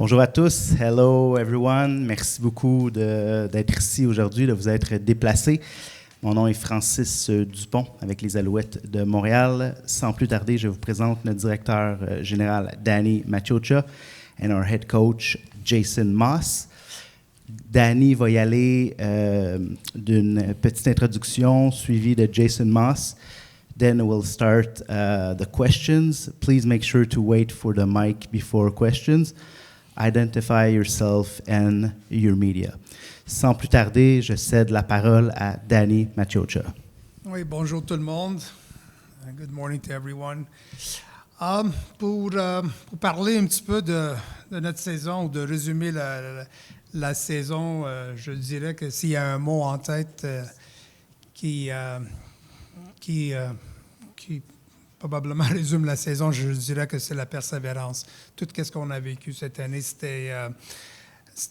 Bonjour à tous. Hello everyone. Merci beaucoup d'être ici aujourd'hui, de vous être déplacés. Mon nom est Francis Dupont avec les Alouettes de Montréal. Sans plus tarder, je vous présente notre directeur général Danny Maciocia et our head coach Jason Moss. Danny va y aller d'une petite introduction suivie de Jason Moss. Then we'll start the questions. Please make sure to wait for the mic before questions. Identify yourself and your media. Sans plus tarder, je cède la parole à Danny Maciocia. Oui, bonjour tout le monde. Good morning to everyone. Pour parler un petit peu de notre saison ou de résumer la saison, je dirais que s'il y a un mot en tête qui probablement résume la saison, je dirais que c'est la persévérance. Tout ce qu'on a vécu cette année, c'était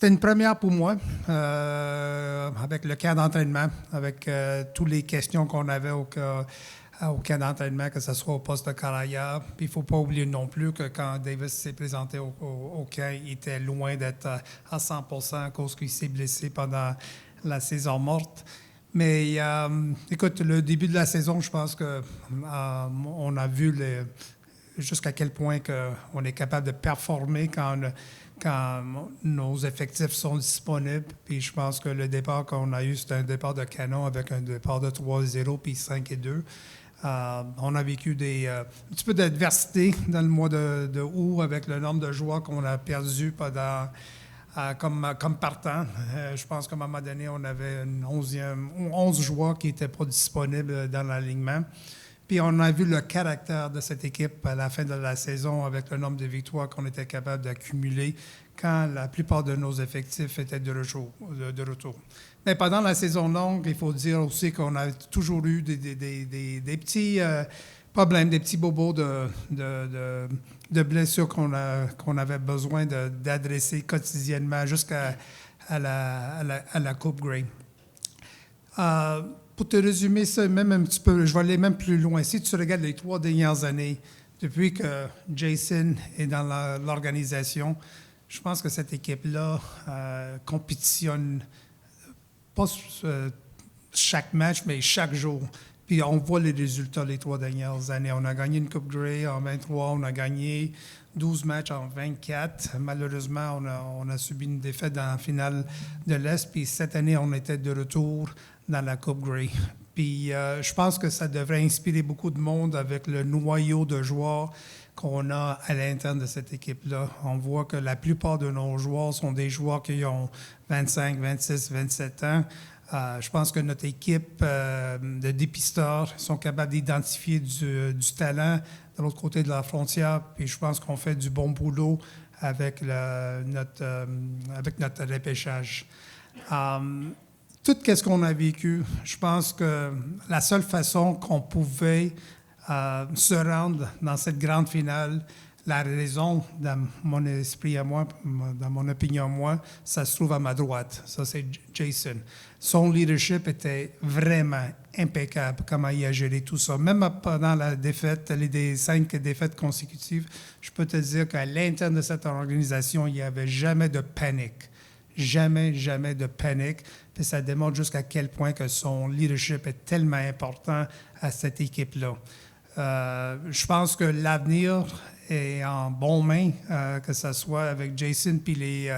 une première pour moi, avec le camp d'entraînement, avec toutes les questions qu'on avait au camp d'entraînement, que ce soit au poste de carrière. Puis il ne faut pas oublier non plus que quand Davis s'est présenté au camp, il était loin d'être à 100% à cause qu'il s'est blessé pendant la saison morte. Mais écoute, le début de la saison, je pense qu'on a vu jusqu'à quel point on est capable de performer quand nos effectifs sont disponibles. Puis je pense que le départ qu'on a eu, c'était un départ de canon avec un départ de 3-0 puis 5-2. On a vécu un petit peu d'adversité dans le mois de août avec le nombre de joueurs qu'on a perdus pendant... Comme partant, je pense qu'à un moment donné, on avait 11 joueurs qui n'étaient pas disponibles dans l'alignement. Puis on a vu le caractère de cette équipe à la fin de la saison avec le nombre de victoires qu'on était capable d'accumuler quand la plupart de nos effectifs étaient de retour. Mais pendant la saison longue, il faut dire aussi qu'on a toujours eu des petits problèmes, des petits bobos de blessures qu'on avait besoin d'adresser quotidiennement jusqu'à la Coupe Grey. Pour te résumer ça même un petit peu, je vais aller même plus loin. Si tu regardes les 3 dernières années, depuis que Jason est dans l'organisation, je pense que cette équipe-là compétitionne pas chaque match, mais chaque jour. Puis on voit les résultats les 3 dernières années. On a gagné une Coupe Grey en 23, on a gagné 12 matchs en 24. Malheureusement, on a subi une défaite dans la finale de l'Est. Puis cette année, on était de retour dans la Coupe Grey. Puis je pense que ça devrait inspirer beaucoup de monde avec le noyau de joueurs qu'on a à l'interne de cette équipe-là. On voit que la plupart de nos joueurs sont des joueurs qui ont 25, 26, 27 ans. Je pense que notre équipe de dépisteurs sont capables d'identifier du talent de l'autre côté de la frontière. Puis je pense qu'on fait du bon boulot avec notre repêchage. Tout ce qu'on a vécu, je pense que la seule façon qu'on pouvait se rendre dans cette grande finale, la raison, dans mon esprit à moi, dans mon opinion à moi, ça se trouve à ma droite. Ça, c'est Jason. Son leadership était vraiment impeccable, comment il a géré tout ça. Même pendant la défaite, les 5 défaites consécutives, je peux te dire qu'à l'interne de cette organisation, il n'y avait jamais de panique. Jamais de panique. Puis ça démontre jusqu'à quel point que son leadership est tellement important à cette équipe-là. Je pense que l'avenir est en bonne main, que ce soit avec Jason puis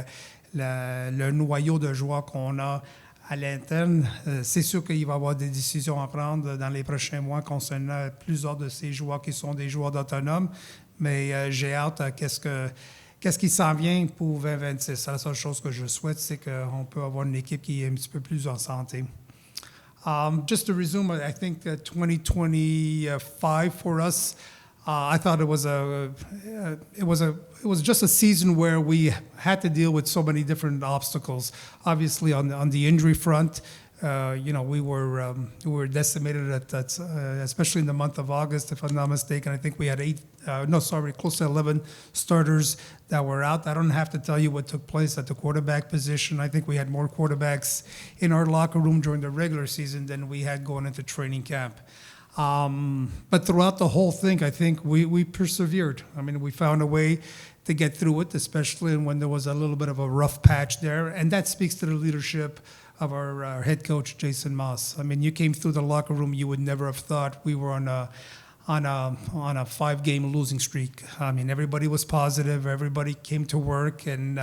le noyau de joueurs qu'on a à l'interne. C'est sûr qu'il va y avoir des décisions à prendre dans les prochains mois concernant plusieurs de ces joueurs qui sont des joueurs autonomes, mais j'ai hâte à qu'est-ce qui s'en vient pour 2026. La seule chose que je souhaite, c'est qu'on peut avoir une équipe qui est un petit peu plus en santé. Just to resume, I think 2025 for us, I thought it was just a season where we had to deal with so many different obstacles. Obviously, on the injury front, we were decimated especially in the month of August, if I'm not mistaken. I think we had close to 11 starters that were out. I don't have to tell you what took place at the quarterback position. I think we had more quarterbacks in our locker room during the regular season than we had going into training camp. But throughout the whole thing, I think we persevered. I mean, we found a way to get through it, especially when there was a little bit of a rough patch there. And that speaks to the leadership of our head coach, Jason Maas. I mean, you came through the locker room, you would never have thought we were on a 5-game losing streak. I mean, everybody was positive. Everybody came to work, and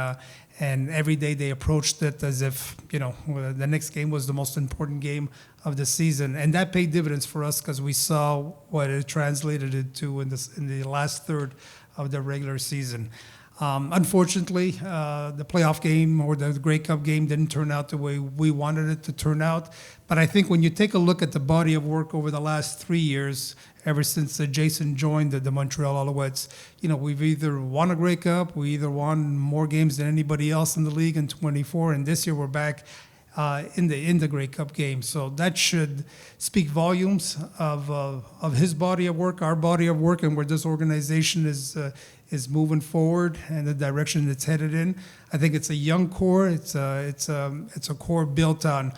every day they approached it as if the next game was the most important game of the season, and that paid dividends for us because we saw what it translated into in the last third of the regular season. Unfortunately, the playoff game or the Grey Cup game didn't turn out the way we wanted it to turn out. But I think when you take a look at the body of work over the last 3 years, ever since Jason joined the Montreal Alouettes, we've either won a Grey Cup, we either won more games than anybody else in the league in 24, and this year we're back in the Grey Cup game. So that should speak volumes of his body of work, our body of work, and where this organization is moving forward and the direction it's headed in. I think it's a young core. It's a core built on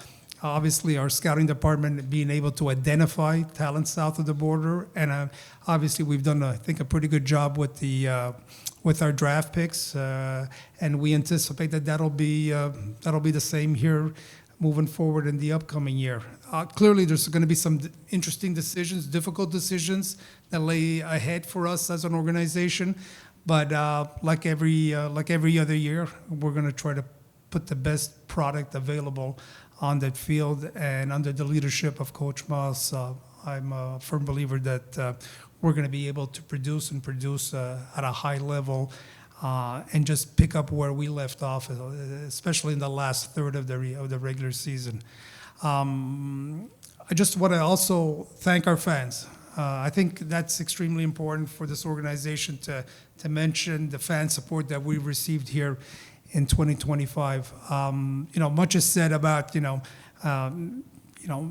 obviously our scouting department being able to identify talent south of the border, and obviously we've done I think a pretty good job with our draft picks, and we anticipate that'll be the same here moving forward in the upcoming year. Clearly, there's going to be some interesting decisions, difficult decisions that lay ahead for us as an organization. But like every other year, we're going to try to put the best product available on that field, and under the leadership of Coach Maas, I'm a firm believer that we're going to be able to produce at a high level and just pick up where we left off, especially in the last third of the regular season. I just want to also thank our fans. I think that's extremely important for this organization to mention the fan support that we've received here in 2025. Much is said about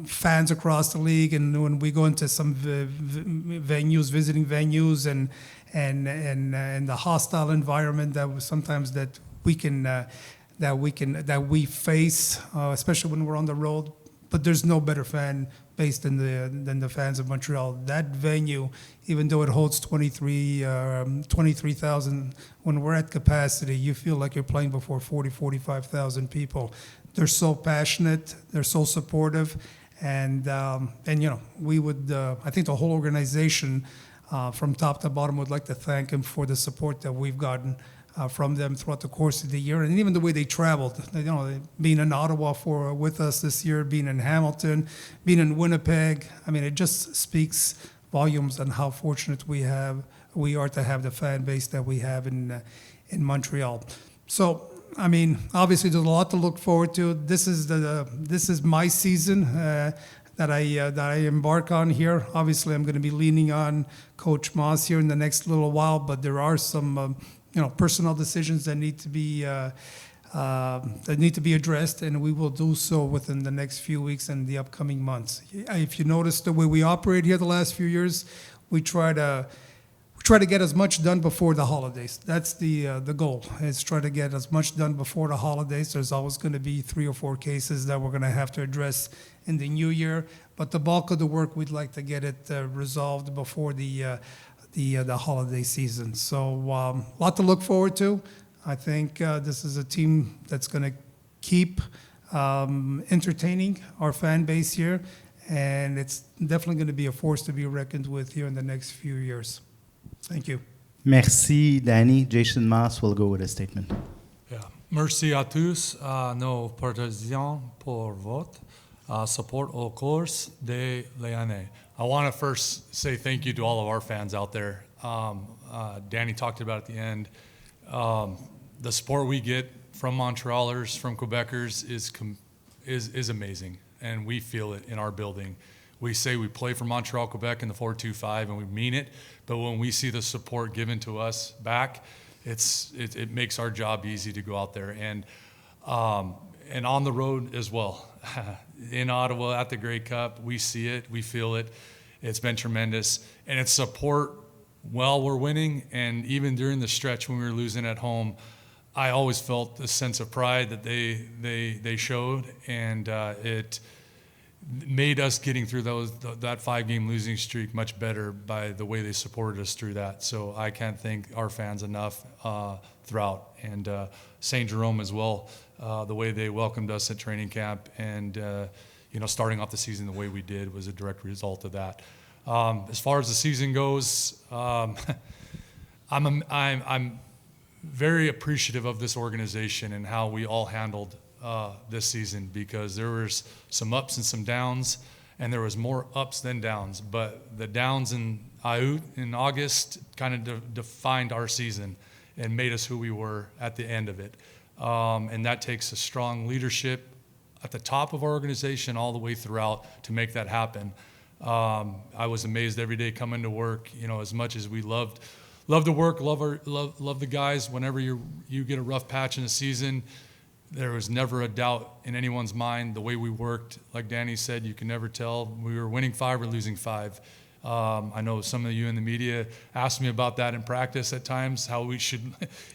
fans across the league, and when we go into some visiting venues, and the hostile environment that we face, especially when we're on the road. But there's no better fan base than the fans of Montreal. That venue, even though it holds 23,000, when we're at capacity, you feel like you're playing before 45,000 people. They're so passionate, they're so supportive, and we would. I think the whole organization, from top to bottom, would like to thank them for the support that we've gotten from them throughout the course of the year, and even the way they traveled. Being in Ottawa with us this year, being in Hamilton, being in Winnipeg. I mean, it just speaks volumes on how fortunate we are to have the fan base that we have in Montreal. So, I mean, obviously, there's a lot to look forward to. This is my season that I embark on here. Obviously, I'm going to be leaning on Coach Maas here in the next little while, but there are some personnel decisions that need to be addressed, and we will do so within the next few weeks and the upcoming months. If you notice the way we operate here the last few years, we try to get as much done before the holidays. That's the goal, is try to get as much done before the holidays. There's always going to be 3 or 4 cases that we're going to have to address in the new year, but the bulk of the work, we'd like to get it resolved before the holiday season. So a lot to look forward to. I think this is a team that's going to keep entertaining our fan base here, and it's definitely going to be a force to be reckoned with here in the next few years. Thank you. Merci, Danny. Jason Maas will go with a statement. Yeah. Merci à tous, nos partisans, pour votre support au cours de l'année. I want to first say thank you to all of our fans out there. Danny talked about at the end. The support we get from Montrealers, from Quebecers is amazing, and we feel it in our building. We say we play for Montreal, Quebec in the 4-2-5, and we mean it. But when we see the support given to us back, it makes our job easy to go out there and on the road as well. In Ottawa at the Grey Cup, we see it, we feel it. It's been tremendous, and it's support while we're winning, and even during the stretch when we were losing at home. I always felt the sense of pride that they showed, and made us getting through that 5-game losing streak much better by the way they supported us through that. So I can't thank our fans enough throughout, and St. Jerome as well. The way they welcomed us at training camp, and starting off the season the way we did was a direct result of that. As far as the season goes, I'm very appreciative of this organization and how we all handled this season, because there was some ups and some downs, and there was more ups than downs. But the downs in August kind of defined our season and made us who we were at the end of it. And that takes a strong leadership at the top of our organization all the way throughout to make that happen. I was amazed every day coming to work, as much as we love to work, love the guys. Whenever you get a rough patch in the season, there was never a doubt in anyone's mind the way we worked. Like Danny said, you can never tell we were winning 5 or losing 5. I know some of you in the media asked me about that in practice at times,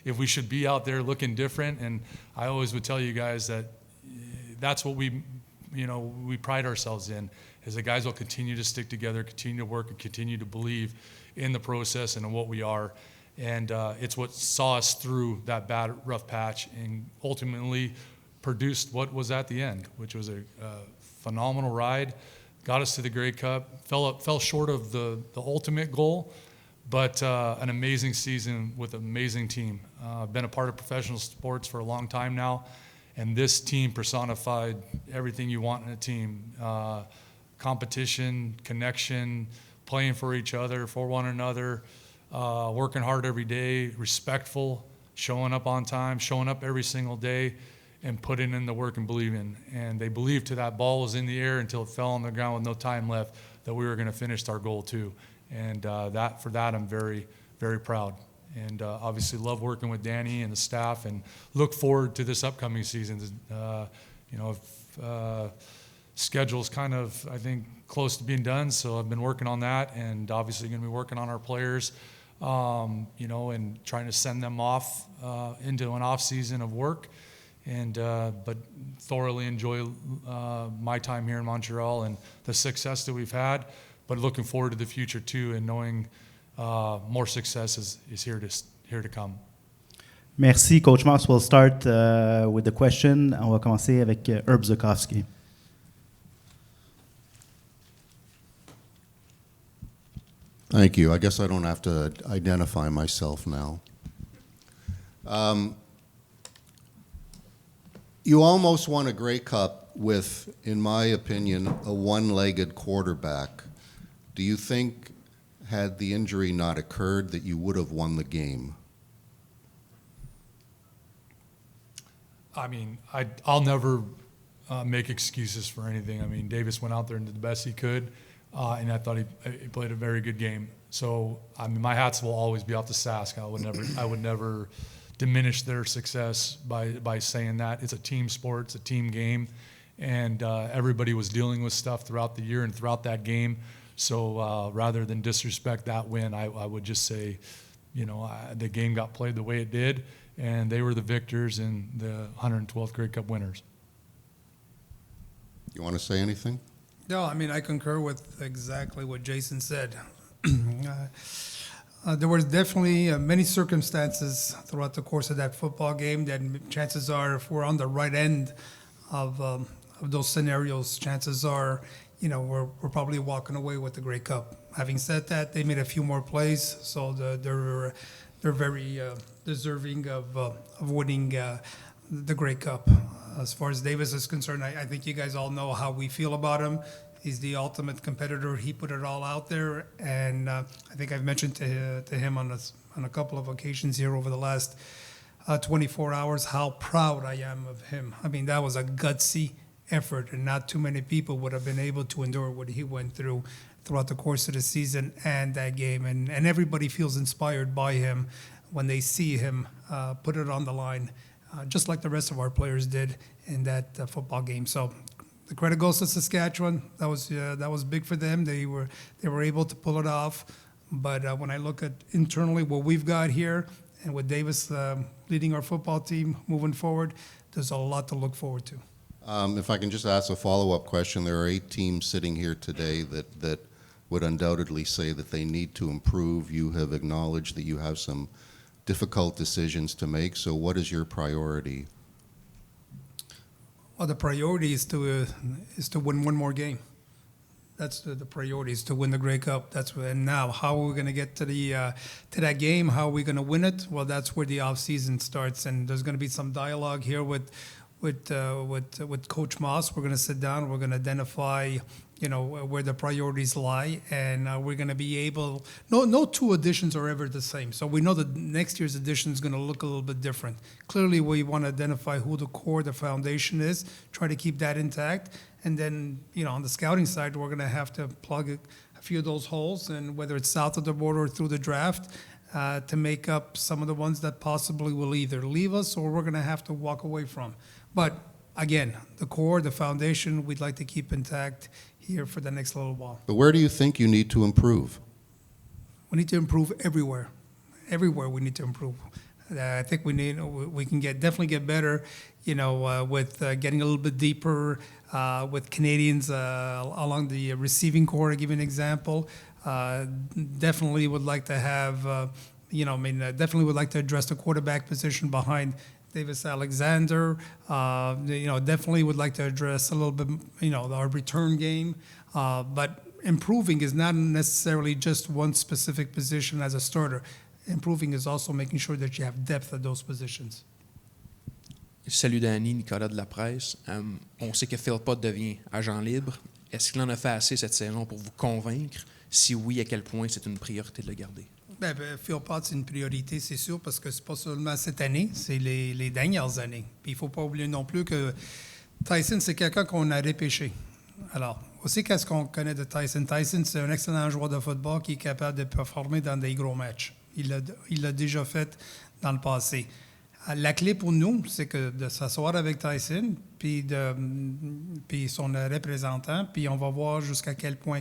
if we should be out there looking different. And I always would tell you guys that that's what we pride ourselves in, is the guys will continue to stick together, continue to work, and continue to believe in the process and in what we are. And it's what saw us through that bad, rough patch and ultimately produced what was at the end, which was a phenomenal ride. Got us to the Grey Cup, fell short of the ultimate goal, but an amazing season with an amazing team. I've been a part of professional sports for a long time now, and this team personified everything you want in a team. Competition, connection, playing for each other, for one another, working hard every day, respectful, showing up on time, showing up every single day, and putting in the work and believing. And they believed till that ball was in the air until it fell on the ground with no time left that we were going to finish our goal too. And for that I'm very, very proud. And obviously love working with Danny and the staff, and look forward to this upcoming season. Schedule's kind of, I think, close to being done, so I've been working on that, and obviously going to be working on our players, and trying to send them off into an off season of work, and but thoroughly enjoy my time here in Montreal and the success that we've had, but looking forward to the future too, and knowing more success is here to come. Merci, Coach Moss. We'll start with the question. On va commencer avec Herb Zukovsky. Thank you. I guess I don't have to identify myself now. You almost won a Grey Cup with, in my opinion, a one-legged quarterback. Do you think, had the injury not occurred, that you would have won the game? I mean, I'll never make excuses for anything. I mean, Davis went out there and did the best he could. And I thought he played a very good game. So, I mean, my hats will always be off to Sask. I would never diminish their success by saying that. It's a team sport, it's a team game, and everybody was dealing with stuff throughout the year and throughout that game. So rather than disrespect that win, I would just say, the game got played the way it did, and they were the victors and the 112th Grey Cup winners. You want to say anything? No, I mean, I concur with exactly what Jason said. There was definitely many circumstances throughout the course of that football game that chances are, if we're on the right end of those scenarios, chances are, we're probably walking away with the Grey Cup. Having said that, they made a few more plays, so they're very deserving of winning the Grey Cup. As far as Davis is concerned, I think you guys all know how we feel about him. He's the ultimate competitor. He put it all out there, and I think I've mentioned to him on a couple of occasions here over the last 24 hours how proud I am of him. I mean, that was a gutsy effort, and not too many people would have been able to endure what he went through throughout the course of the season and that game. And everybody feels inspired by him when they see him put it on the line, just like the rest of our players did in that football game. So the credit goes to Saskatchewan. That was big for them. They were able to pull it off. But when I look at internally what we've got here, and with Davis leading our football team moving forward, there's a lot to look forward to. If I can just ask a follow-up question, there are 8 teams sitting here today that would undoubtedly say that they need to improve. You have acknowledged that you have some difficult decisions to make, so what is your priority? Well, the priority is to win one more game. That's the priority, is to win the Grey Cup. And now, how are we going to get to that game? How are we going to win it? Well, that's where the off season starts, and there's going to be some dialogue here with Coach Moss. We're going to sit down. We're going to identify, where the priorities lie, and we're going to be able. No 2 editions are ever the same. So we know that next year's edition is going to look a little bit different. Clearly, we want to identify who the core, the foundation is. Try to keep that intact, and then on the scouting side, we're going to have to plug a few of those holes, and whether it's south of the border or through the draft. To make up some of the ones that possibly will either leave us or we're going to have to walk away from. But again, the core, the foundation, we'd like to keep intact here for the next little while. But where do you think you need to improve? We need to improve everywhere. Everywhere we need to improve. I think we can definitely get better, with getting a little bit deeper with Canadians along the receiving core. To give you an example, definitely would like to have, definitely would like to address the quarterback position behind Davis Alexander. Definitely would like to address a little bit, our return game. But improving is not necessarily just one specific position as a starter. Improving is also making sure that you have depth at those positions. Salut Danny, Nicolas de la Presse. On sait que Philpott devient agent libre. Est-ce qu'il en a fait assez cette saison pour vous convaincre? Si oui, à quel point c'est une priorité de le garder? Philpott, c'est une priorité, c'est sûr, parce que c'est pas seulement cette année, c'est les dernières années. Puis il ne faut pas oublier non plus que Tyson, c'est quelqu'un qu'on a repêché. Alors, aussi, qu'est-ce qu'on connaît de Tyson? Tyson, c'est un excellent joueur de football qui est capable de performer dans des gros matchs. Il l'a déjà fait dans le passé. La clé pour nous, c'est que de s'asseoir avec Tyson, puis son représentant, puis on va voir jusqu'à quel point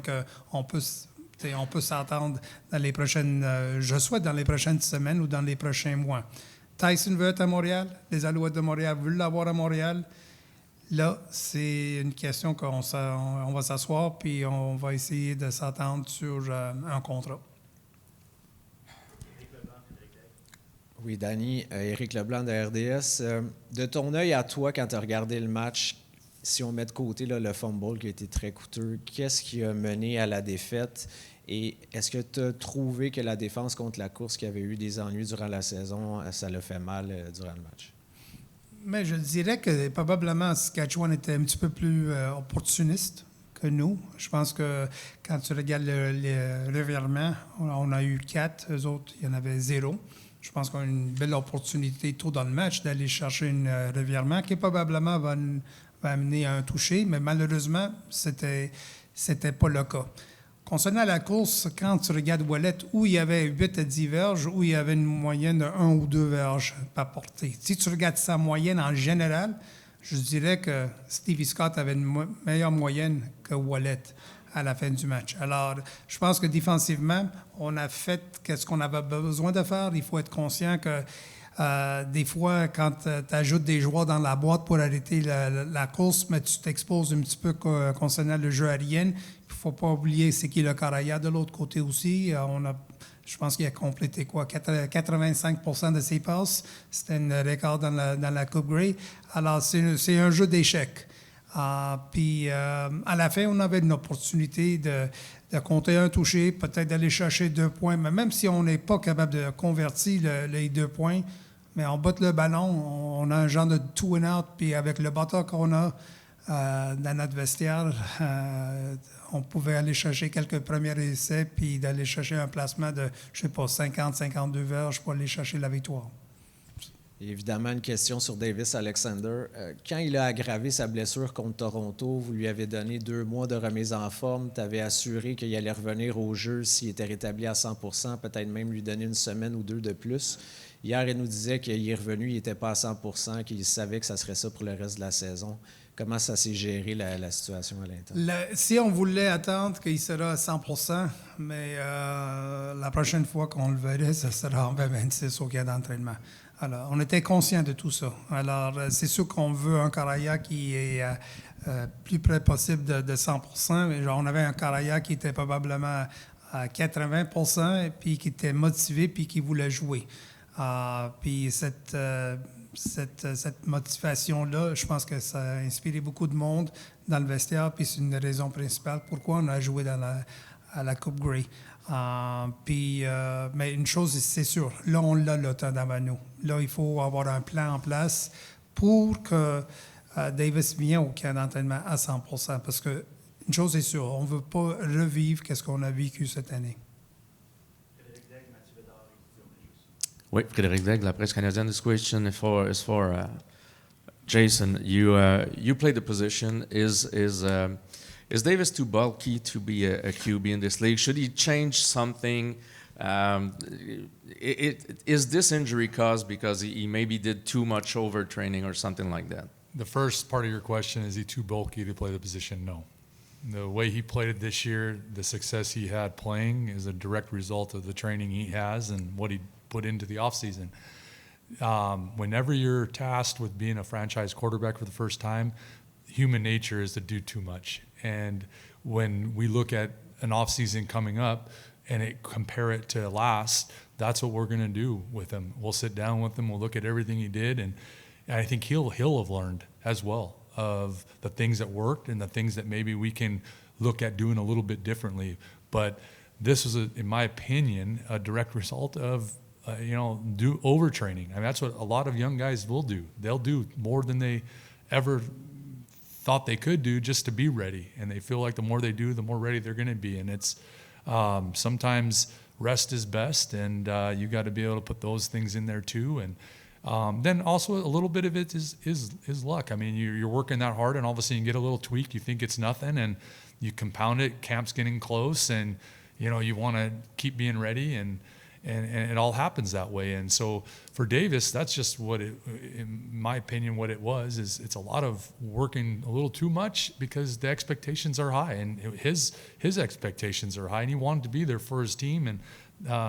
on peut s'entendre dans les prochaines, je souhaite dans les prochaines semaines ou dans les prochains mois. Tyson veut être à Montréal, les Alouettes de Montréal veulent l'avoir à Montréal. Là, c'est une question qu'on va s'asseoir, puis on va essayer de s'entendre sur un contrat. Oui, Danny, Éric Leblanc de RDS. De ton œil à toi, quand tu as regardé le match, si on met de côté le fumble qui a été très coûteux, qu'est-ce qui a mené à la défaite? Et est-ce que tu as trouvé que la défense contre la course qui avait eu des ennuis durant la saison, ça l'a fait mal durant le match? Mais je dirais que probablement Saskatchewan était un petit peu plus opportuniste que nous. Je pense que quand tu regardes le revirement, on a eu 4, eux autres, il y en avait 0. Je pense qu'on a une belle opportunité tôt dans le match d'aller chercher un revirement qui probablement va amener à un toucher, mais malheureusement, c'était pas le cas. Concernant la course, quand tu regardes Ouellet, où il y avait 8 à 10 verges, où il y avait une moyenne de 1 ou 2 verges par portée. Si tu regardes sa moyenne en général, je dirais que Stevie Scott avait une meilleure moyenne que Ouellet à la fin du match. Alors, je pense que défensivement, on a fait ce qu'on avait besoin de faire. Il faut être conscient que des fois, quand tu ajoutes des joueurs dans la boîte pour arrêter la course, mais tu t'exposes un petit peu concernant le jeu aérien. Il ne faut pas oublier c'est qui le Caraya de l'autre côté aussi. Je pense qu'il a complété 85% de ses passes. C'était un record dans la Coupe Grey. Alors, c'est un jeu d'échecs. Puis, à la fin, on avait une opportunité de compter un touché, peut-être d'aller chercher 2 points. Mais même si on n'est pas capable de convertir les 2 points, mais on botte le ballon, on a un genre de two and out. Puis avec le bâton qu'on a dans notre vestiaire, on pouvait aller chercher quelques premiers essais puis d'aller chercher un placement de, 50-52 verges pour aller chercher la victoire. Et évidemment, une question sur Davis Alexander. Quand il a aggravé sa blessure contre Toronto, vous lui avez donné 2 mois de remise en forme. Tu avais assuré qu'il allait revenir au jeu s'il était rétabli à 100%, peut-être même lui donner une semaine ou 2 de plus. Hier, il nous disait qu'il est revenu, il n'était pas à 100%, qu'il savait que ça serait ça pour le reste de la saison. Comment ça s'est géré, la situation à l'intérieur? Si on voulait attendre qu'il sera à 100%, mais la prochaine fois qu'on le verrait, ça sera en 26 au camp d'entraînement. Alors, on était conscient de tout ça. Alors, c'est sûr qu'on veut un Karaia qui est plus près possible de 100%. Genre, on avait un Karaia qui était probablement à 80%, et puis qui était motivé, puis qui voulait jouer. Puis cette motivation-là, je pense que ça a inspiré beaucoup de monde dans le vestiaire, puis c'est une des raisons principales pourquoi on a joué à la Coupe Grey. Mais une chose, c'est sûr, là, on l'a le temps devant nous. Là, il faut avoir un plan en place pour que Davis vienne au camp d'entraînement à 100%. Parce que, une chose est sûre, on ne veut pas revivre ce qu'on a vécu cette année. Oui, Frédéric Daigle, la presse canadienne. This question is for Jason. You play the position. Is Davis too bulky to be a QB in this league? Should he change something? Is this injury caused because he maybe did too much overtraining or something like that? The first part of your question, is he too bulky to play the position? No. The way he played it this year, the success he had playing is a direct result of the training he has and what he put into the offseason. Whenever you're tasked with being a franchise quarterback for the first time, human nature is to do too much. And when we look at an offseason coming up and compare it to last, that's what we're going to do with him. We'll sit down with him, we'll look at everything he did, and I think he'll have learned as well of the things that worked and the things that maybe we can look at doing a little bit differently. But this is, in my opinion, a direct result of do overtraining. I mean, that's what a lot of young guys will do. They'll do more than they ever thought they could do just to be ready. And they feel like the more they do, the more ready they're going to be. And it's sometimes rest is best, and you got to be able to put those things in there too. And then also a little bit of it is luck. I mean, you're working that hard, and all of a sudden you get a little tweak. You think it's nothing, and you compound it. Camp's getting close, and you want to keep being ready, and it all happens that way. And so for Davis, that's just what it, in my opinion, what it was, is it's a lot of working a little too much because the expectations are high, and his expectations are high, and he wanted to be there for his team and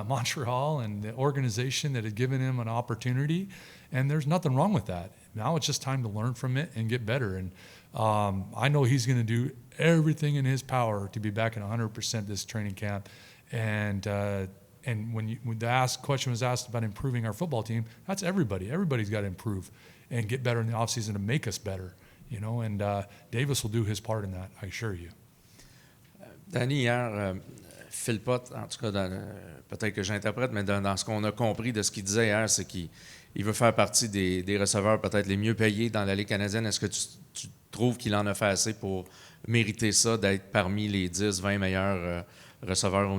Montreal and the organization that had given him an opportunity, and there's nothing wrong with that. Now it's just time to learn from it and get better. And I know he's going to do everything in his power to be back at 100% this training camp. And when the question was asked about improving our football team, that's everybody. Everybody's got to improve and get better in the offseason to make us better, and Davis will do his part in that, I assure you. Danny, hier, Philpott, en tout cas, peut-être que j'interprète, mais dans ce qu'on a compris de ce qu'il disait hier, c'est qu'il veut faire partie des receveurs peut-être les mieux payés dans la Ligue canadienne. Est-ce que tu trouves qu'il en a fait assez pour mériter ça, d'être parmi les 10-20 meilleurs receveurs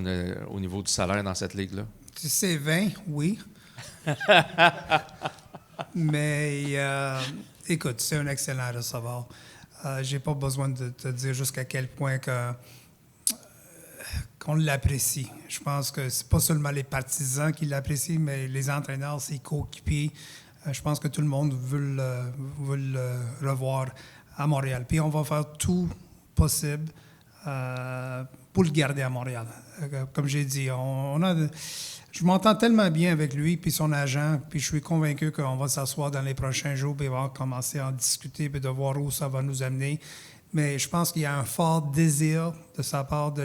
au niveau du salaire dans cette ligue-là? Tu sais, 20, oui. Mais écoute, c'est un excellent receveur. J'ai pas besoin de te dire jusqu'à quel point qu'on l'apprécie. Je pense que c'est pas seulement les partisans qui l'apprécient, mais les entraîneurs, ses coéquipiers. Je pense que tout le monde veut le revoir à Montréal. Puis on va faire tout possible pour le garder à Montréal. Comme j'ai dit, je m'entends tellement bien avec lui puis son agent, puis je suis convaincu qu'on va s'asseoir dans les prochains jours et on va commencer à en discuter puis de voir où ça va nous amener. Mais je pense qu'il y a un fort désir de sa part de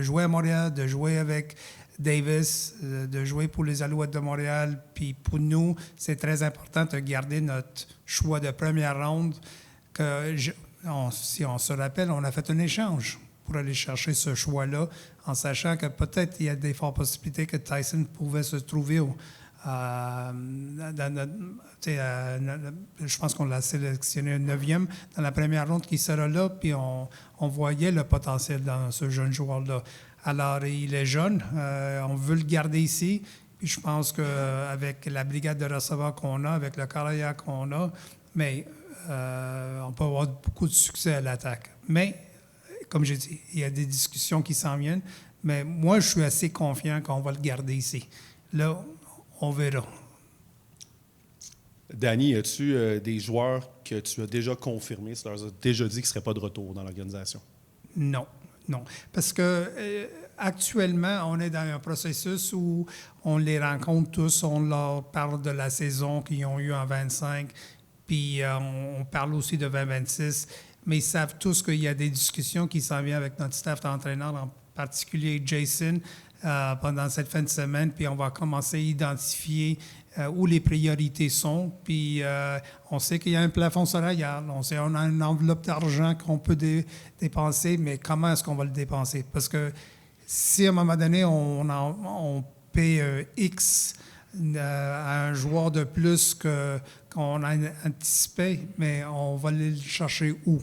jouer à Montréal, de jouer avec Davis, de jouer pour les Alouettes de Montréal. Puis pour nous, c'est très important de garder notre choix de première ronde. Si on se rappelle, on a fait un échange pour aller chercher ce choix-là, en sachant que peut-être il y a des fortes possibilités que Tyson pouvait se trouver je pense qu'on l'a sélectionné 9e dans la première ronde qui sera là, puis on voyait le potentiel dans ce jeune joueur-là. Alors, il est jeune, on veut le garder ici, puis je pense qu'avec la brigade de receveurs qu'on a, avec le carrière qu'on a, mais on peut avoir beaucoup de succès à l'attaque. Mais, comme j'ai dit, il y a des discussions qui s'en viennent, mais moi, je suis assez confiant qu'on va le garder ici. Là, on verra. Danny, as-tu des joueurs que tu as déjà confirmés, tu leur as déjà dit qu'ils ne seraient pas de retour dans l'organisation? Non. Parce que actuellement, on est dans un processus où on les rencontre tous, on leur parle de la saison qu'ils ont eue en 25, puis on parle aussi de 2026, mais ils savent tous qu'il y a des discussions qui s'en viennent avec notre staff d'entraîneurs, en particulier Jason, pendant cette fin de semaine, puis on va commencer à identifier où les priorités sont, puis on sait qu'il y a un plafond salarial, on sait qu'on a une enveloppe d'argent qu'on peut dépenser, mais comment est-ce qu'on va le dépenser? Parce que si à un moment donné, on paie X à un joueur de plus qu'on a anticipé, mais on va aller le chercher où?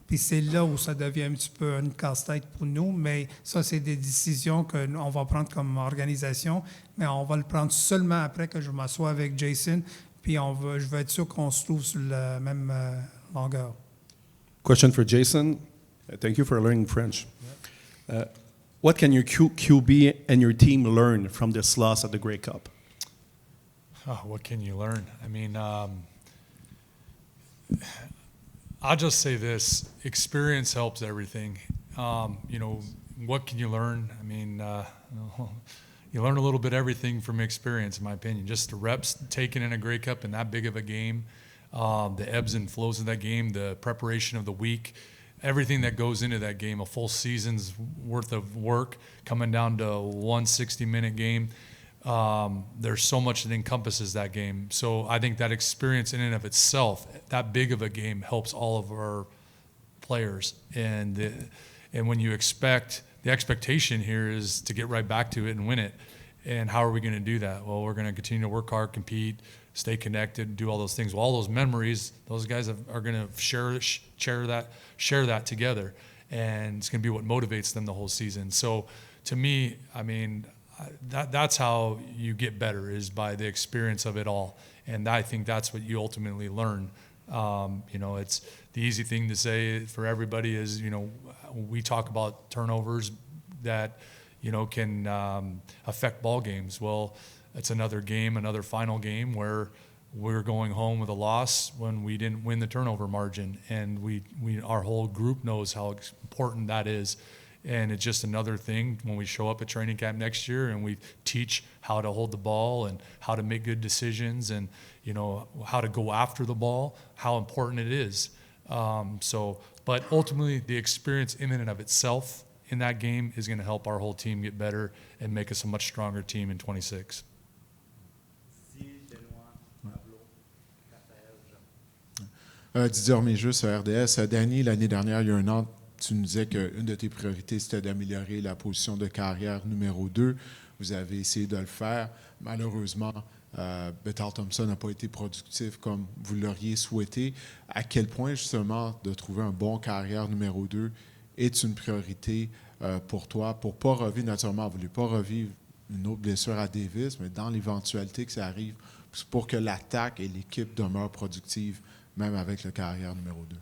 Puis c'est là où ça devient un petit peu une casse-tête pour nous, mais ça, c'est des décisions qu'on va prendre comme organisation, mais on va le prendre seulement après que je m'assois avec Jason, puis je veux être sûr qu'on se trouve sur la même longueur. Question for Jason. Thank you for learning French. What can your QB and your team learn from this loss at the Grey Cup? Oh, what can you learn? I mean, I'll just say this: experience helps everything. What can you learn? I mean, you learn a little bit everything from experience, in my opinion. Just the reps taken in a Grey Cup in that big of a game, the ebbs and flows of that game, the preparation of the week, everything that goes into that game, a full season's worth of work coming down to one 60-minute game. There's so much that encompasses that game. So I think that experience in and of itself, that big of a game, helps all of our players. And when you the expectation here is to get right back to it and win it. And how are we going to do that? Well, we're going to continue to work hard, compete, stay connected, do all those things. Well, all those memories, those guys are going to share that together, and it's going to be what motivates them the whole season. So, to me, I mean, that's how you get better, is by the experience of it all, and I think that's what you ultimately learn. It's the easy thing to say for everybody is, we talk about turnovers that can affect ball games. Well, it's another game, another final game where we're going home with a loss when we didn't win the turnover margin, and our whole group knows how important that is. And it's just another thing when we show up at training camp next year and we teach how to hold the ball and how to make good decisions and how to go after the ball, how important it is. But ultimately, the experience in and of itself in that game is going to help our whole team get better and make us a much stronger team in 26. Didier Orméjus à RDS. Danny, l'année dernière, il y a un an, tu nous disais qu'une de tes priorités, c'était d'améliorer la position de carrière numéro 2. Vous avez essayé de le faire. Malheureusement, Bethel Thompson n'a pas été productif comme vous l'auriez souhaité. À quel point, justement, de trouver un bon carrière numéro 2 est une priorité pour toi, pour ne pas revivre, naturellement, vous ne voulez pas revivre une autre blessure à Davis, mais dans l'éventualité que ça arrive, pour que l'attaque et l'équipe demeurent productives, même avec le carrière numéro 2.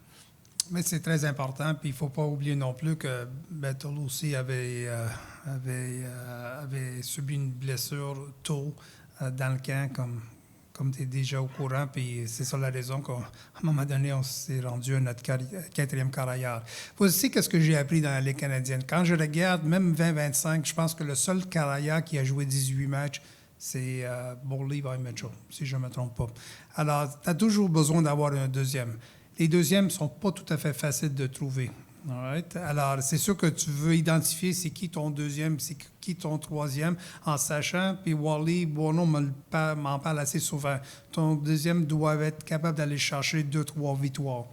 Mais c'est très important, puis il ne faut pas oublier non plus que Bethel aussi avait subi une blessure tôt dans le camp, comme tu es déjà au courant, puis c'est ça la raison qu'à un moment donné, on s'est rendu à notre quatrième carrière. Voici ce que j'ai appris dans la Ligue canadienne. Quand je regarde, même 20-25, je pense que le seul carrière qui a joué 18 matchs, c'est Levi Mitchell, si je ne me trompe pas. Alors, tu as toujours besoin d'avoir un deuxième. Les deuxièmes ne sont pas tout à fait faciles de trouver. Right? Alors, c'est sûr que tu veux identifier c'est qui ton deuxième, c'est qui ton troisième, en sachant, puis Wally Bono m'en parle assez souvent. Ton deuxième doit être capable d'aller chercher 2-3 victoires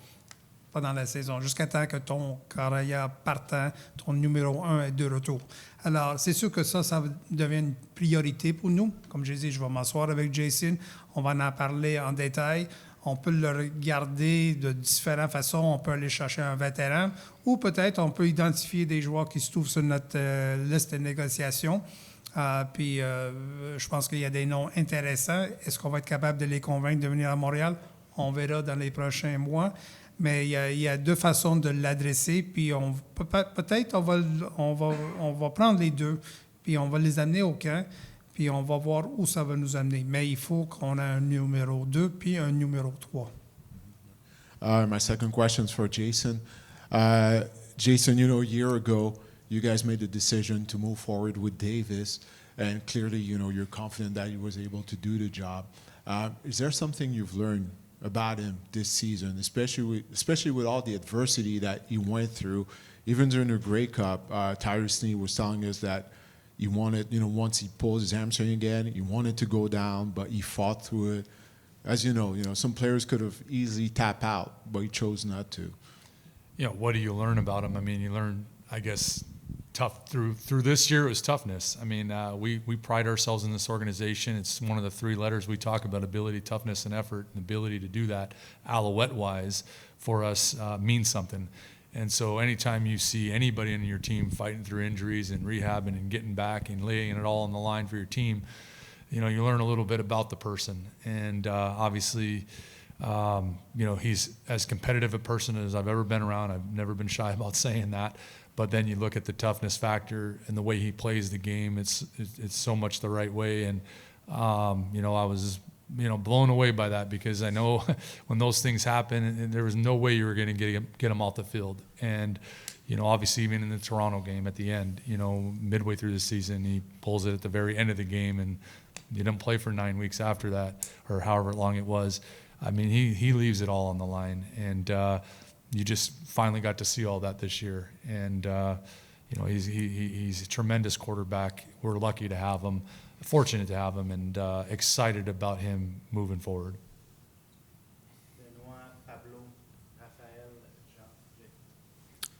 pendant la saison, jusqu'à temps que ton carrière partant, ton numéro 1 est de retour. Alors, c'est sûr que ça devient une priorité pour nous. Comme je dis, je vais m'asseoir avec Jason, on va en parler en détail. On peut le regarder de différentes façons. On peut aller chercher un vétéran ou peut-être on peut identifier des joueurs qui se trouvent sur notre liste de négociation. Puis je pense qu'il y a des noms intéressants. Est-ce qu'on va être capable de les convaincre de venir à Montréal? On verra dans les prochains mois. Mais il y a deux façons de l'adresser. Puis peut-être on va prendre les deux, puis on va les amener au camp. Puis on va voir où ça va nous amener. Mais il faut qu'on ait un numéro 2 puis un numéro 3. My second question is for Jason. Jason, a year ago, you guys made the decision to move forward with Davis, and clearly, you're confident that he was able to do the job. Is there something you've learned about him this season, especially with all the adversity that he went through? Even during the Grey Cup, Tyrus Sneed was telling us that he wanted, once he pulled his hamstring again, he wanted to go down, but he fought through it. As you know, some players could have easily tapped out, but he chose not to. What do you learn about him? I mean, you learn, I guess, tough through this year. It was toughness. I mean, we pride ourselves in this organization. It's one of the three letters we talk about: ability, toughness, and effort. And the ability to do that, Alouette-wise, for us means something. And so anytime you see anybody in your team fighting through injuries and rehabbing and getting back and laying it all on the line for your team, you learn a little bit about the person. And obviously, he's as competitive a person as I've ever been around. I've never been shy about saying that. But then you look at the toughness factor and the way he plays the game. It's so much the right way. And I was blown away by that, because I know when those things happen, there was no way you were going to get him off the field. And obviously, even in the Toronto game at the end, midway through the season, he pulls it at the very end of the game, and he didn't play for 9 weeks after that, or however long it was. I mean, he leaves it all on the line, and you just finally got to see all that this year. And he's a tremendous quarterback. We're lucky to have him, fortunate to have him, and excited about him moving forward.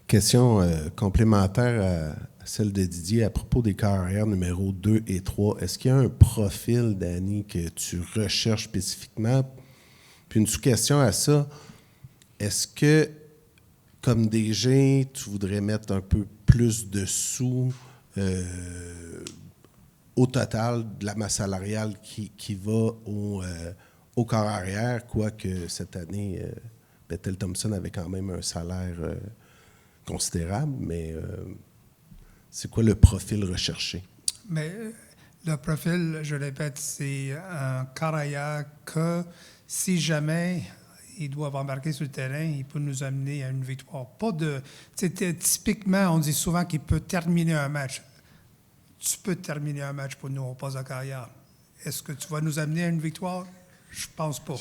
Question complémentaire à celle de Didier à propos des carrières numéro 2 et 3. Est-ce qu'il y a un profil, Danny, que tu recherches spécifiquement? Puis une sous-question à ça, est-ce que, comme DG, tu voudrais mettre un peu plus de sous au total de la masse salariale qui va au corps arrière, quoique cette année, Bethel Thompson avait quand même un salaire considérable, mais c'est quoi le profil recherché? Mais le profil, je répète, c'est un carrière que si jamais ils doivent embarquer sur le terrain, il peut nous amener à une victoire. Pas de, typiquement, on dit souvent qu'il peut terminer un match. Tu peux terminer un match pour nous au poste de carrière. Est-ce que tu vas nous amener à une victoire? Je pense pas.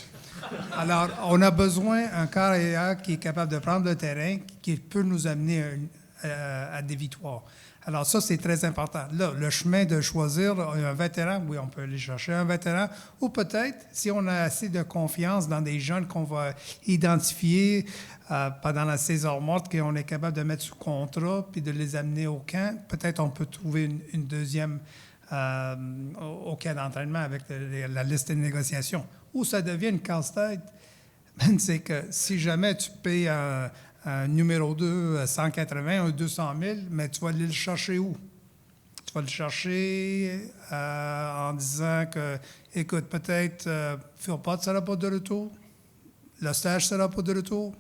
Alors, on a besoin d'un carrière qui est capable de prendre le terrain, qui peut nous amener à des victoires. Alors ça, c'est très important. Là, le chemin de choisir un vétéran, oui, on peut aller chercher un vétéran, ou peut-être, si on a assez de confiance dans des jeunes qu'on va identifier pendant la saison morte, qu'on est capable de mettre sous contrat, puis de les amener au camp, peut-être on peut trouver une deuxième au camp d'entraînement avec la liste de négociation. Ou ça devient une casse-tête, c'est que si jamais tu payes un numéro 2 180, un 200 000, mais tu vas aller le chercher où? Tu vas le chercher en disant que, écoute, peut-être Philpott ne sera pas de retour, le stage ne sera pas de retour,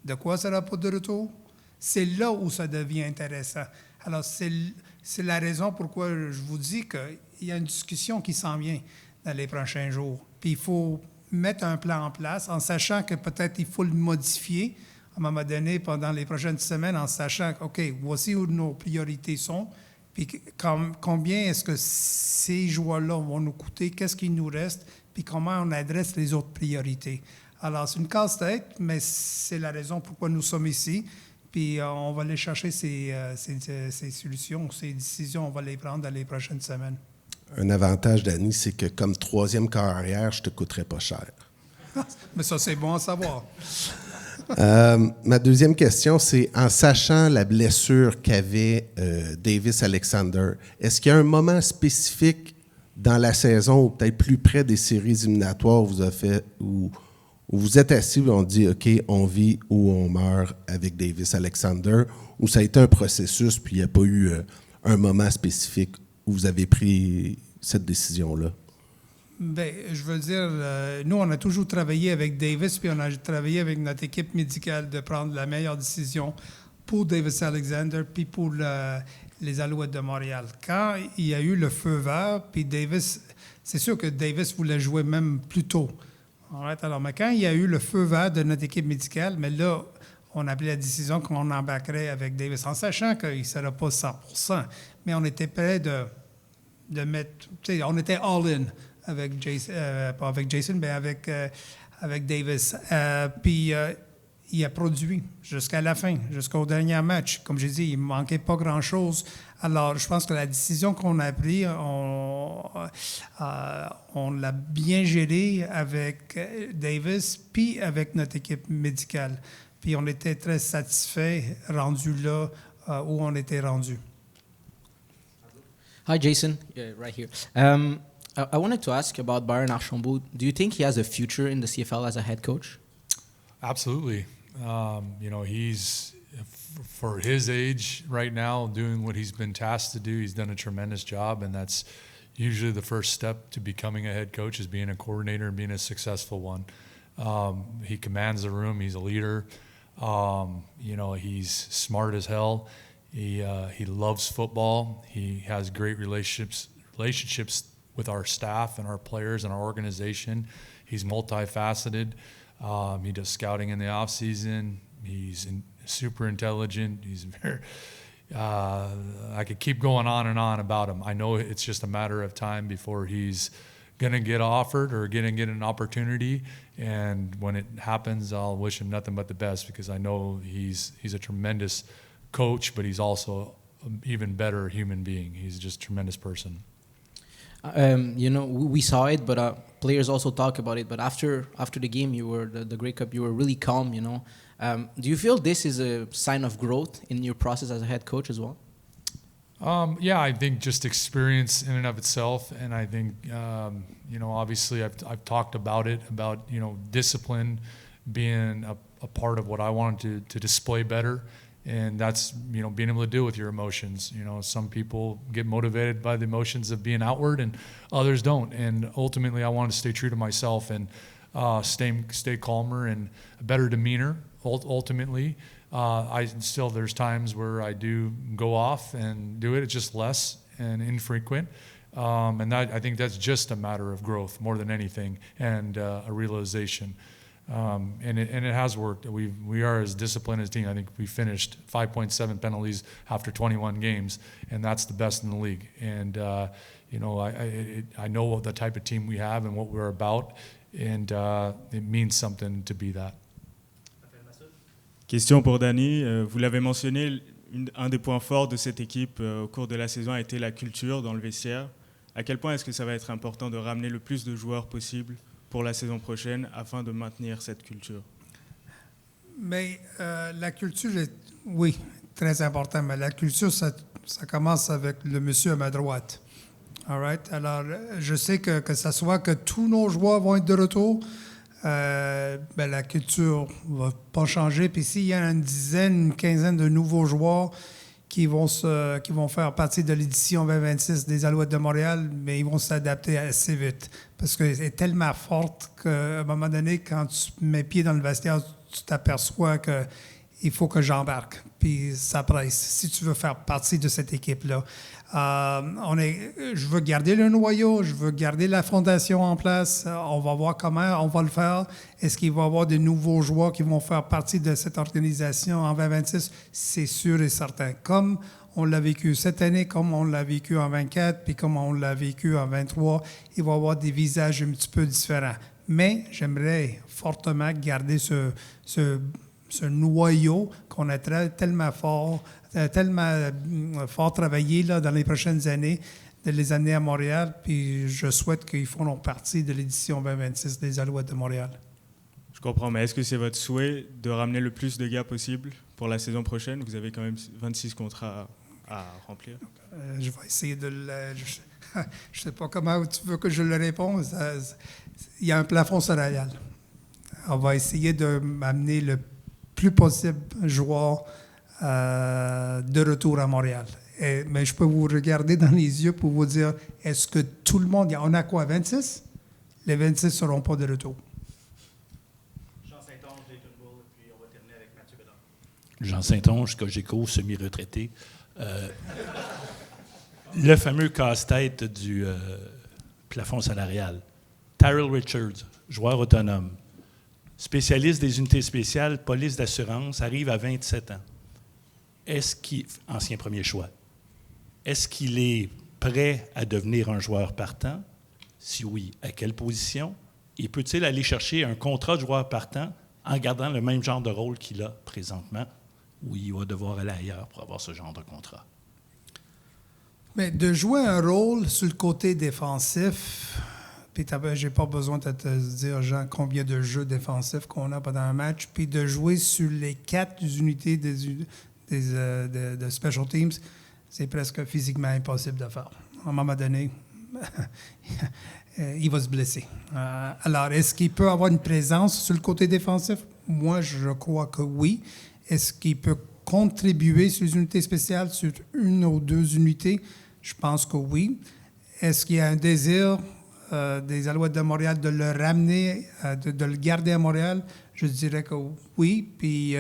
de quoi sera pas de retour? C'est là où ça devient intéressant. Alors, c'est la raison pourquoi je vous dis qu'il y a une discussion qui s'en vient dans les prochains jours. Puis il faut mettre un plan en place en sachant que peut-être il faut le modifier à un moment donné pendant les prochaines semaines, en sachant que, OK, voici où nos priorités sont, puis combien est-ce que ces joueurs-là vont nous coûter, qu'est-ce qu'il nous reste, puis comment on adresse les autres priorités. Alors, c'est une casse-tête, mais c'est la raison pourquoi nous sommes ici. Puis on va aller chercher ces solutions, ces décisions, on va les prendre dans les prochaines semaines. Un avantage, Danny, c'est que comme troisième carrière, je ne te coûterai pas cher. Mais ça, c'est bon à savoir. Ma deuxième question, c'est en sachant la blessure qu'avait Davis Alexander, est-ce qu'il y a un moment spécifique dans la saison ou peut-être plus près des séries éliminatoires où vous êtes assis et on dit « OK, on vit ou on meurt avec Davis Alexander » ou ça a été un processus puis il n'y a pas eu un moment spécifique où vous avez pris cette décision-là? Bien, je veux dire, nous, on a toujours travaillé avec Davis, puis on a travaillé avec notre équipe médicale de prendre la meilleure décision pour Davis Alexander, puis pour les Alouettes de Montréal. Quand il y a eu le feu vert, puis Davis, c'est sûr que Davis voulait jouer même plus tôt. Alors, mais quand il y a eu le feu vert de notre équipe médicale, mais là, on a pris la décision qu'on embarquerait avec Davis, en sachant qu'il ne serait pas 100%. Mais on était prêt de mettre... On était all-in avec Jason, pas avec Jason, mais avec Davis. Puis il a produit jusqu'à la fin, jusqu'au dernier match. Comme j'ai dit, il ne manquait pas grand-chose. Alors, je pense que la décision qu'on a prise, on l'a bien gérée avec Davis, puis avec notre équipe médicale. Puis on était très satisfaits, rendus là où on était rendus. Hi, Jason. Yeah, right here. I wanted to ask about Byron Archambault. Do you think he has a future in the CFL as a head coach? Absolutely. He's, for his age right now, doing what he's been tasked to do, he's done a tremendous job, and that's usually the first step to becoming a head coach is being a coordinator and being a successful one. He commands the room. He's a leader. He's smart as hell. He loves football. He has great relationships with our staff and our players and our organization. He's multifaceted. He does scouting in the off season. He's super intelligent. He's very. I could keep going on and on about him. I know it's just a matter of time before he's going to get offered or get an opportunity. And when it happens, I'll wish him nothing but the best because I know he's a tremendous coach, but he's also an even better human being. He's just a tremendous person. We saw it, but players also talk about it. But after the game, you were the Grey Cup. You were really calm. Do you feel this is a sign of growth in your process as a head coach as well? Yeah, I think just experience in and of itself, and I think obviously I've talked about it about discipline being a part of what I wanted to display better. And that's, being able to deal with your emotions. Some people get motivated by the emotions of being outward and others don't. And ultimately, I wanted to stay true to myself and stay calmer and a better demeanor, ultimately. There's times where I do go off and do it. It's just less and infrequent. And I think that's just a matter of growth more than anything and a realization. And it has worked. We are as disciplined as a team. I think we finished 5.7 penalties after 21 games, and that's the best in the league. And I know the type of team we have and what we're about, and it means something to be that. Question pour Danny. Vous l'avez mentionné, un des points forts de cette équipe au cours de la saison a été la culture dans le vestiaire. À quel point est-ce que ça va être important de ramener le plus de joueurs possible pour la saison prochaine afin de maintenir cette culture? Mais la culture est, oui, très important. Mais la culture, ça commence avec le monsieur à ma droite. All right? Alors, je sais que ça soit que tous nos joueurs vont être de retour, la culture ne va pas changer. Puis s'il y a une quinzaine de nouveaux joueurs qui vont faire partie de l'édition 2026 des Alouettes de Montréal, mais ils vont s'adapter assez vite. Parce qu'elle est tellement forte qu'à un moment donné, quand tu mets pied dans le vestiaire, tu t'aperçois qu'il faut que j'embarque. Puis ça presse, si tu veux faire partie de cette équipe-là. Je veux garder le noyau, je veux garder la fondation en place. On va voir comment on va le faire. Est-ce qu'il va y avoir de nouveaux joueurs qui vont faire partie de cette organisation en 2026? C'est sûr et certain. Comme on l'a vécu cette année, comme on l'a vécu en 24, puis comme on l'a vécu en 23, il va y avoir des visages un petit peu différents. Mais j'aimerais fortement garder ce noyau qu'on a tellement fort travaillé là, dans les prochaines années, de les amener à Montréal. Puis je souhaite qu'ils feront partie de l'édition 2026 des Alouettes de Montréal. Je comprends, mais est-ce que c'est votre souhait de ramener le plus de gars possible pour la saison prochaine? Vous avez quand même 26 contrats à remplir. Je vais essayer de je ne sais pas comment tu veux que je le réponde. Il y a un plafond salarial. On va essayer de m'amener le plus possible joueurs de retour à Montréal. Mais je peux vous regarder dans les yeux pour vous dire, est-ce que tout le monde... On a quoi, 26? Les 26 ne seront pas de retour. Jean Saint-Onge, Dayton Bull, puis on va terminer avec Mathieu Bedard. Jean Saint-Onge, Cogeco, semi-retraité. Le fameux casse-tête du plafond salarial. Tyrell Richards, joueur autonome. spécialiste des unités spéciales, police d'assurance, arrive à 27 ans. Ancien premier choix. Est-ce qu'il est prêt à devenir un joueur partant? Si oui, à quelle position? Et peut-il aller chercher un contrat de joueur partant en gardant le même genre de rôle qu'il a présentement, ou il va devoir aller ailleurs pour avoir ce genre de contrat? Mais de jouer un rôle sur le côté défensif, puis j'ai pas besoin de te dire, Jean, combien de jeux défensifs qu'on a pendant un match, puis de jouer sur les 4 unités de special teams, c'est presque physiquement impossible de faire. À un moment donné, il va se blesser. Alors, est-ce qu'il peut avoir une présence sur le côté défensif? Moi, je crois que oui. Est-ce qu'il peut contribuer sur les unités spéciales, sur 1 ou 2 unités? Je pense que oui. Est-ce qu'il y a un désir des Alouettes de Montréal de le ramener, de le garder à Montréal? Je dirais que oui. Puis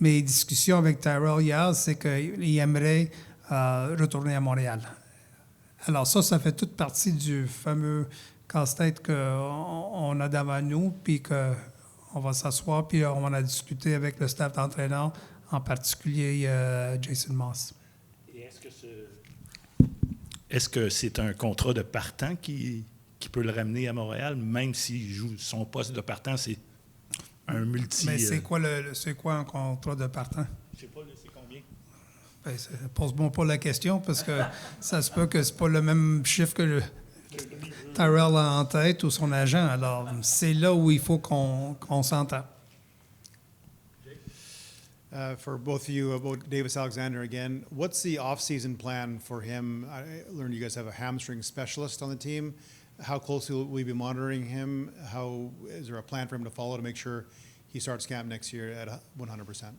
mes discussions avec Tyrell hier, c'est qu'il aimerait retourner à Montréal. Alors ça fait toute partie du fameux casse-tête qu'on a devant nous, puis qu'on va s'asseoir, puis on va discuter avec le staff d'entraîneur, en particulier Jason Moss. Et est-ce que c'est un contrat de partant qui peut le ramener à Montréal, même s'il joue son poste de partant, c'est un multi... Mais c'est quoi un contrat de partant? Je sais pas, c'est combien? Ben, pose-moi pas la question, parce que ça se peut que c'est pas le même chiffre que Tyrell a en tête ou son agent. Alors, c'est là où il faut qu'on s'entende. For both of you, about Davis Alexander again, what's the off-season plan for him? I learned you guys have a hamstring specialist on the team. How closely will we be monitoring him? Is there a plan for him to follow to make sure he starts camp next year at 100%?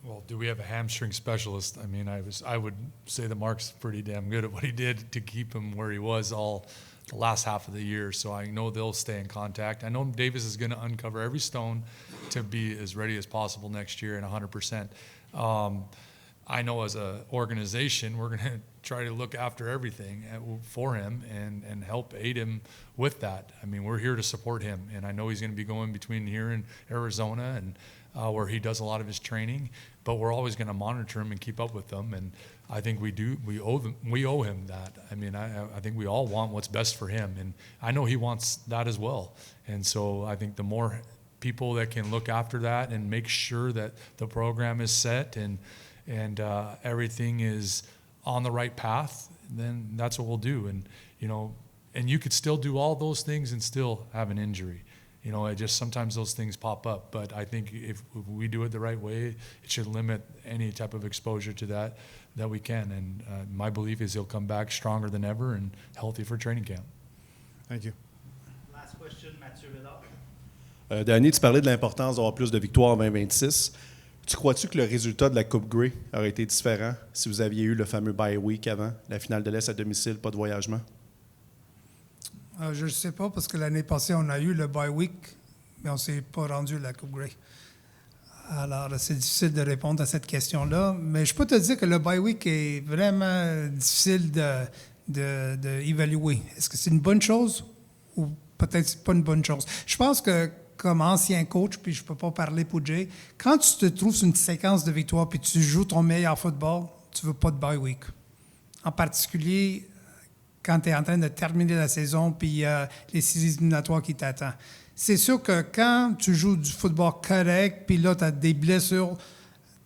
Well, do we have a hamstring specialist? I mean, I would say that Mark's pretty damn good at what he did to keep him where he was all the last half of the year. So I know they'll stay in contact. I know Davis is going to uncover every stone to be as ready as possible next year and 100%. I know as an organization, we're going to try to look after everything for him and help aid him with that. I mean, we're here to support him, and I know he's going to be going between here and Arizona and where he does a lot of his training, but we're always going to monitor him and keep up with them. And I think we owe him that. I mean, I think we all want what's best for him, and I know he wants that as well. And so I think the more people that can look after that and make sure that the program is set and everything is on the right path, then that's what we'll do. And and you could still do all those things and still have an injury. It just sometimes those things pop up. But I think if we do it the right way, it should limit any type of exposure to that we can. And my belief is he'll come back stronger than ever and healthy for training camp. Thank you. Last question, Mathieu Villard. Danny, tu parlais de l'importance d'avoir plus de victoires en 2026. Tu crois-tu que le résultat de la Coupe Grey aurait été différent si vous aviez eu le fameux bye week avant, la finale de l'Est à domicile, pas de voyagement? Je ne sais pas, parce que l'année passée, on a eu le bye week, mais on ne s'est pas rendu à la Coupe Grey. Alors, c'est difficile de répondre à cette question-là, mais je peux te dire que le bye week est vraiment difficile d'évaluer. Est-ce que c'est une bonne chose ou peut-être c'est pas une bonne chose? Je pense que comme ancien coach, puis je ne peux pas parler pour Jay, quand tu te trouves sur une séquence de victoires puis tu joues ton meilleur football, tu ne veux pas de bye week. En particulier, quand tu es en train de terminer la saison puis il y a les 6 éliminatoires qui t'attendent. C'est sûr que quand tu joues du football correct, puis là, tu as des blessures,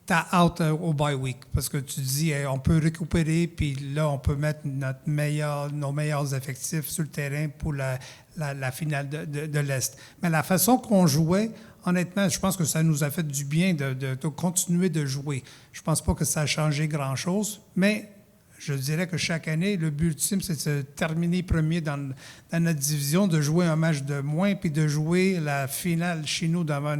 tu as out au bye week. Parce que tu dis, hey, on peut récupérer, puis là, on peut mettre nos meilleurs effectifs sur le terrain pour la finale de l'Est. Mais la façon qu'on jouait, honnêtement, je pense que ça nous a fait du bien de continuer de jouer. Je pense pas que ça a changé grand-chose, mais je dirais que chaque année, le but ultime, c'est de se terminer premier dans notre division, de jouer un match de moins, puis de jouer la finale chez nous devant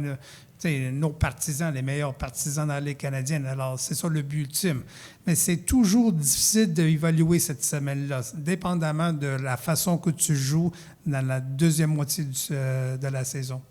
nos partisans, les meilleurs partisans dans la Ligue canadienne. Alors, c'est ça le but ultime. Mais c'est toujours difficile d'évaluer cette semaine-là, dépendamment de la façon que tu joues dans la deuxième moitié de la saison.